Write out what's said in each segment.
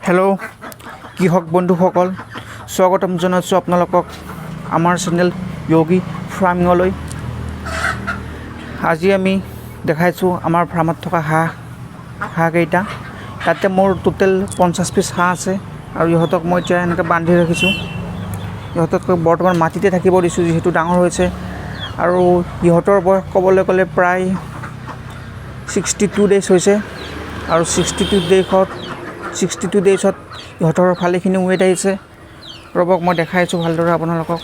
Hello' কৃষক বন্ধুসকল, স্বাগতম জনাইছোঁ আপোনালোকক আমাৰ চেনেল য়োগী ফাৰ্মিঙলৈ। আজি আমি দেখাইছোঁ আমাৰ ফাৰ্মত থকা হাঁহকেইটা। তাতে মোৰ টোটেল 50 পিচ হাঁহ আছে আৰু ইহঁতক মই এতিয়া এনেকৈ বান্ধি ৰাখিছোঁ। ইহঁতক বৰ্তমান মাটিতে থাকিব দিছোঁ যিহেতু ডাঙৰ হৈছে, আৰু ইহঁতৰ বয়স ক'বলৈ গ'লে প্ৰায় 62 ডেইজ হৈছে, আৰু 62 ডেইজত ইহঁতৰ ভালেখিনি ৱেইট আহিছে। ৰ'বক মই দেখাইছোঁ ভালদৰে আপোনালোকক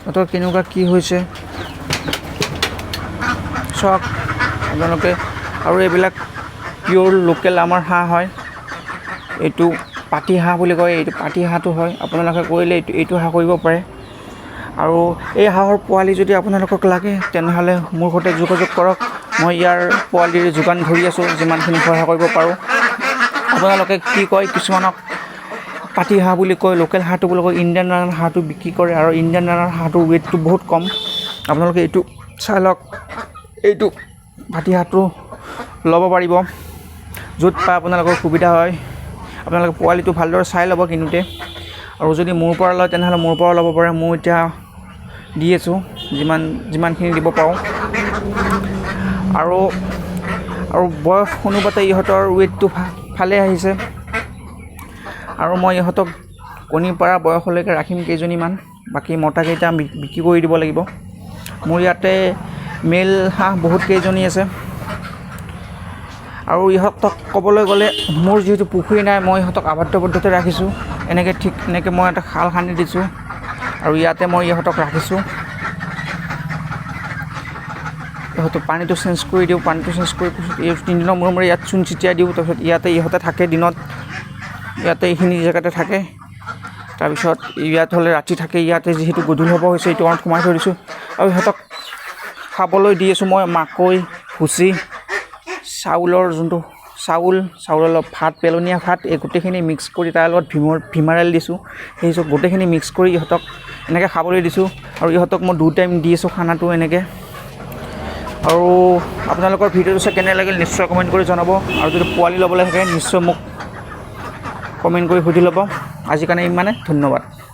ইহঁতৰ কেনেকুৱা কি হৈছে চাওক আপোনালোকে। আৰু এইবিলাক পিয়'ৰ লোকেল আমাৰ হাঁহ হয়, এইটো পাতি হাঁহ বুলি কয়, এইটো পাতি হাঁহটো হয়। আপোনালোকে কৰিলে এইটো হাঁহ কৰিব পাৰে। আৰু এই হাঁহৰ পোৱালি যদি আপোনালোকক লাগে তেনেহ'লে মোৰ সৈতে যোগাযোগ কৰক। মই ইয়াৰ পোৱালিৰ যোগান ধৰি আছোঁ, যিমানখিনি সহায় কৰিব পাৰোঁ। আপোনালোকে কি কয়, কিছুমানক পাতি হাঁহ বুলি কয়, লোকেল হাঁহটো বুলি কয়, ইণ্ডিয়ান ৰানাৰ হাঁহটো বিক্ৰী কৰে, আৰু ইণ্ডিয়ান ৰানাৰ হাঁহটোৰ ৱেইটটো বহুত কম। আপোনালোকে এইটো চাই লওক, এইটো পাতি হাঁহটো ল'ব পাৰিব য'ত পায় আপোনালোকৰ সুবিধা হয়। আপোনালোকে পোৱালিটো ভালদৰে চাই ল'ব কিনোতে, আৰু যদি মোৰ পৰা লয় তেনেহ'লে মোৰ পৰাও ল'ব পাৰে। মই এতিয়া দি আছোঁ যিমানখিনি দিব পাৰোঁ। আৰু বয়স অনুপাতে ইহঁতৰ ৱেইটটো ভালে আহিছে, আৰু মই ইহঁতক কণী পৰা বয়সলৈকে ৰাখিম কেইজনীমান, বাকী মতাকেইটা বিক্ৰী কৰি দিব লাগিব। মোৰ ইয়াতে মেল হাঁহ বহুত কেইজনী আছে, আৰু ইহঁতক ক'বলৈ গ'লে মোৰ যিহেতু পুখুৰী নাই, মই ইহঁতক আবদ্ধ পদ্ধতিতে ৰাখিছোঁ। এনেকৈ মই এটা খাল খান্দি দিছোঁ, আৰু ইয়াতে মই ইহঁতক ৰাখিছোঁ। ইহঁতক পানীটো চেঞ্জ কৰি দিওঁ, পানীটো চেঞ্জ কৰি 3 দিনৰ মূৰে ইয়াত চূণ ছিটিয়াই দিওঁ। তাৰপিছত ইয়াতে ইহঁতে থাকে দিনত, ইয়াতে এইখিনি জেগাতে থাকে। তাৰপিছত ইয়াত হ'লে ৰাতি থাকে, ইয়াতে যিহেতু গধূলি হ'ব হৈছে এইটো কাৰণত সোমাই থৈ দিছোঁ। আৰু ইহঁতক খাবলৈ দি আছোঁ মই মাকৈ, ভুচি, চাউলৰ যোনটো চাউলৰ অলপ ভাত, পেলনীয়া ভাত, এই গোটেইখিনি মিক্স কৰি তাৰ লগত ভিমাৰেল দিছোঁ। সেই চব গোটেইখিনি মিক্স কৰি ইহঁতক এনেকৈ খাবলৈ দিছোঁ। আৰু ইহঁতক মই 2 টাইম দি আছোঁ খানাটো এনেকৈ। আৰু আপোনালোকৰ ভিডিঅ'টো চাই কেনে লাগিল নিশ্চয় কমেণ্ট কৰি জনাব, আৰু যদি পোৱালি ল'বলৈ থাকে নিশ্চয় মোক কমেণ্ট কৰি সুধি ল'ব। আজিৰ কাৰণে ইমানে, ধন্যবাদ।